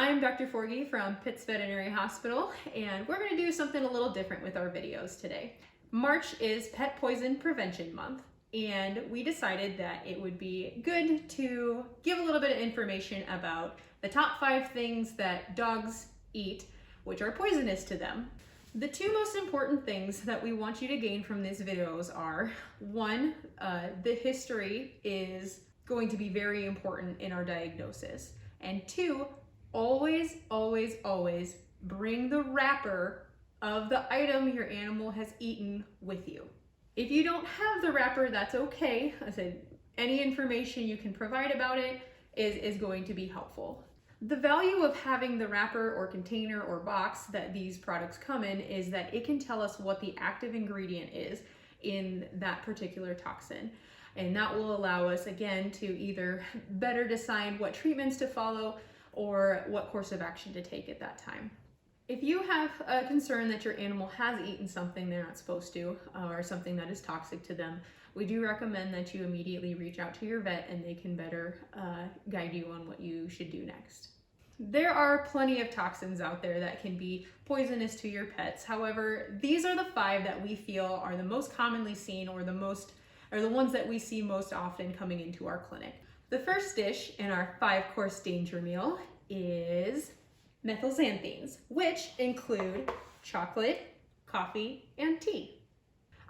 I'm Dr. Forgey from Pitt's Veterinary Hospital, and we're going to do something a little different with our videos today. March is Pet Poison Prevention Month, and we decided that it would be good to give a little bit of information about the top 5 things that dogs eat, which are poisonous to them. The 2 most important things that we want you to gain from these videos are, 1, the history is going to be very important in our diagnosis, and 2, always, always, always bring the wrapper of the item your animal has eaten with you. If you don't have the wrapper, that's okay. I said any information you can provide about it is going to be helpful. The value of having the wrapper or container or box that these products come in is that it can tell us what the active ingredient is in that particular toxin. And that will allow us, again, to either better decide what treatments to follow or what course of action to take at that time. If you have a concern that your animal has eaten something they're not supposed to, or something that is toxic to them, we do recommend that you immediately reach out to your vet and they can better guide you on what you should do next. There are plenty of toxins out there that can be poisonous to your pets. However, these are the 5 that we feel are the most commonly seen or the ones that we see most often coming into our clinic. The first dish in our 5-course danger meal is Methylxanthines, which include chocolate, coffee, and tea.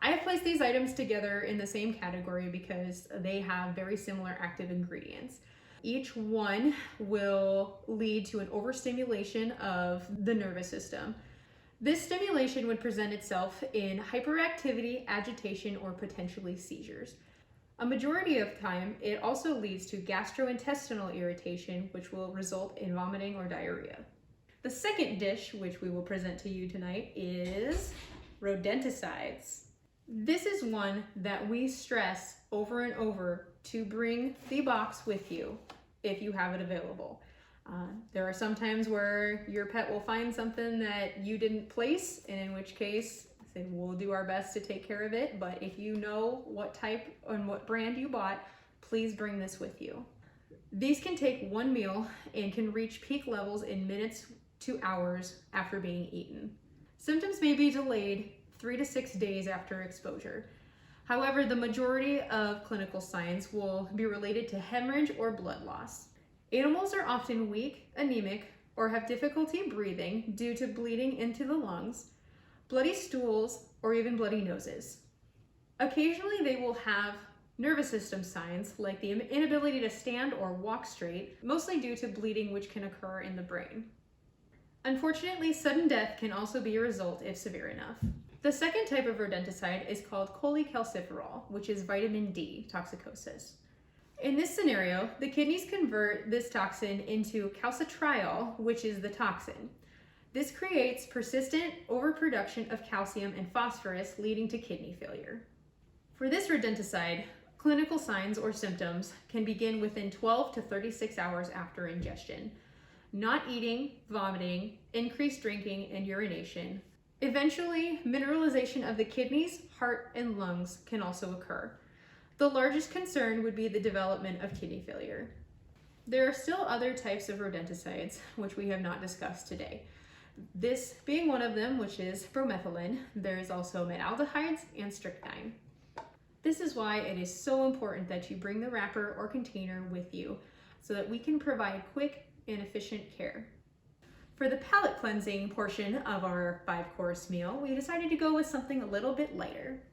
I have placed these items together in the same category because they have very similar active ingredients. Each one will lead to an overstimulation of the nervous system. This stimulation would present itself in hyperactivity, agitation, or potentially seizures. A majority of time, it also leads to gastrointestinal irritation, which will result in vomiting or diarrhea. The second dish, which we will present to you tonight, is Rodenticides. This is one that we stress over and over to bring the box with you if you have it available. There are some times where your pet will find something that you didn't place, and in which case, we'll do our best to take care of it, but if you know what type and what brand you bought, please bring this with you. These can take 1 meal and can reach peak levels in minutes to hours after being eaten. Symptoms may be delayed 3 to 6 days after exposure. However, the majority of clinical signs will be related to hemorrhage or blood loss. Animals are often weak, anemic, or have difficulty breathing due to bleeding into the lungs, bloody stools, or even bloody noses. Occasionally, they will have nervous system signs like the inability to stand or walk straight, mostly due to bleeding which can occur in the brain. Unfortunately, sudden death can also be a result if severe enough. The second type of rodenticide is called cholecalciferol, which is vitamin D toxicosis. In this scenario, the kidneys convert this toxin into calcitriol, which is the toxin. This creates persistent overproduction of calcium and phosphorus, leading to kidney failure. For this rodenticide, clinical signs or symptoms can begin within 12 to 36 hours after ingestion. Not eating, vomiting, increased drinking, and urination. Eventually, mineralization of the kidneys, heart, and lungs can also occur. The largest concern would be the development of kidney failure. There are still other types of rodenticides, which we have not discussed today. This being one of them, which is bromethylin. There is also metaldehydes and strychnine. This is why it is so important that you bring the wrapper or container with you so that we can provide quick and efficient care. For the palate cleansing portion of our 5-course meal, we decided to go with something a little bit lighter.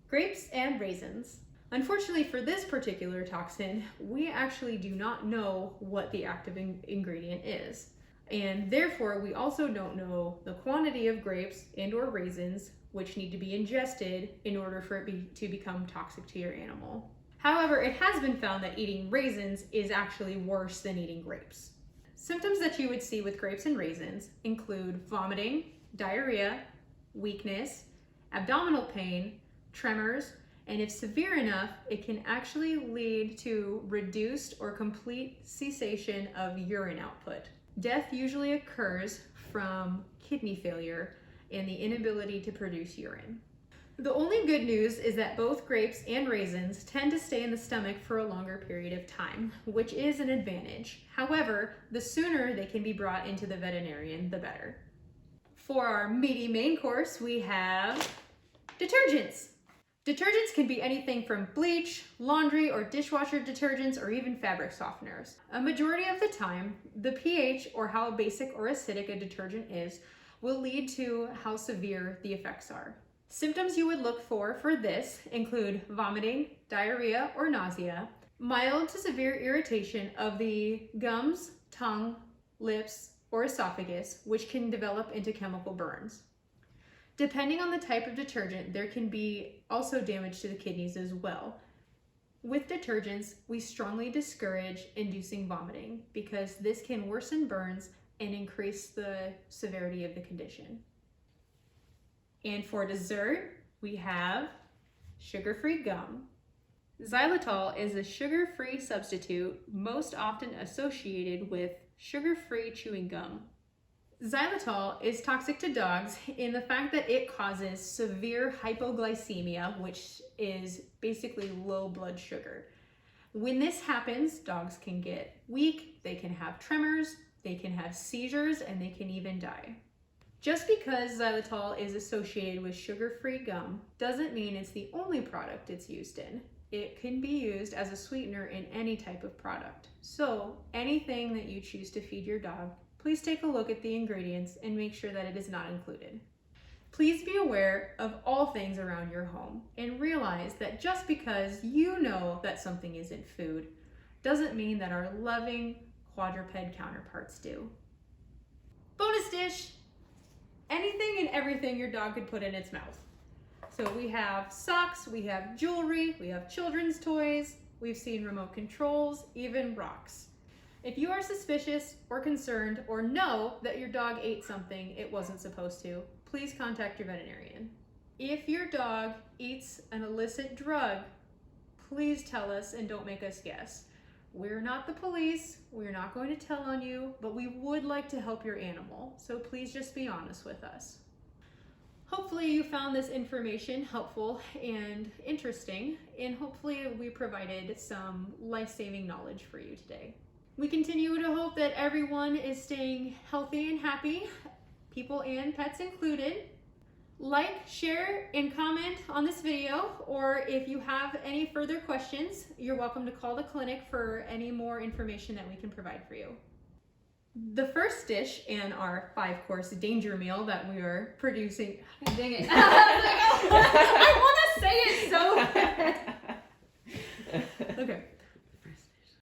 Grapes and raisins. Unfortunately for this particular toxin, we actually do not know what the active ingredient is. And therefore, we also don't know the quantity of grapes and or raisins which need to be ingested in order for it to become toxic to your animal. However, it has been found that eating raisins is actually worse than eating grapes. Symptoms that you would see with grapes and raisins include vomiting, diarrhea, weakness, abdominal pain, tremors, and if severe enough, it can actually lead to reduced or complete cessation of urine output. Death usually occurs from kidney failure and the inability to produce urine. The only good news is that both grapes and raisins tend to stay in the stomach for a longer period of time, which is an advantage. However, the sooner they can be brought into the veterinarian, the better. For our meaty main course, we have detergents. Detergents can be anything from bleach, laundry or dishwasher detergents, or even fabric softeners. A majority of the time, the pH, or how basic or acidic a detergent is, will lead to how severe the effects are. Symptoms you would look for this include vomiting, diarrhea, or nausea, mild to severe irritation of the gums, tongue, lips, or esophagus, which can develop into chemical burns. Depending on the type of detergent, there can be also damage to the kidneys as well. With detergents, we strongly discourage inducing vomiting because this can worsen burns and increase the severity of the condition. And for dessert, we have sugar-free gum. Xylitol is a sugar-free substitute most often associated with sugar-free chewing gum. Xylitol is toxic to dogs in the fact that it causes severe hypoglycemia, which is basically low blood sugar. When this happens, dogs can get weak, they can have tremors, they can have seizures, and they can even die. Just because xylitol is associated with sugar-free gum doesn't mean it's the only product it's used in. It can be used as a sweetener in any type of product. So anything that you choose to feed your dog, please take a look at the ingredients and make sure that it is not included. Please be aware of all things around your home and realize that just because you know that something isn't food doesn't mean that our loving quadruped counterparts do. Bonus dish! Anything and everything your dog could put in its mouth. So we have socks, we have jewelry, we have children's toys, we've seen remote controls, even rocks. If you are suspicious or concerned or know that your dog ate something it wasn't supposed to, please contact your veterinarian. If your dog eats an illicit drug, please tell us and don't make us guess. We're not the police, we're not going to tell on you, but we would like to help your animal, so please just be honest with us. Hopefully you found this information helpful and interesting, and hopefully we provided some life-saving knowledge for you today. We continue to hope that everyone is staying healthy and happy, people and pets included. Like, share, and comment on this video, or if you have any further questions, you're welcome to call the clinic for any more information that we can provide for you. The first dish in our 5-course danger meal that we are producing, dang it, I want to say it so bad. Okay.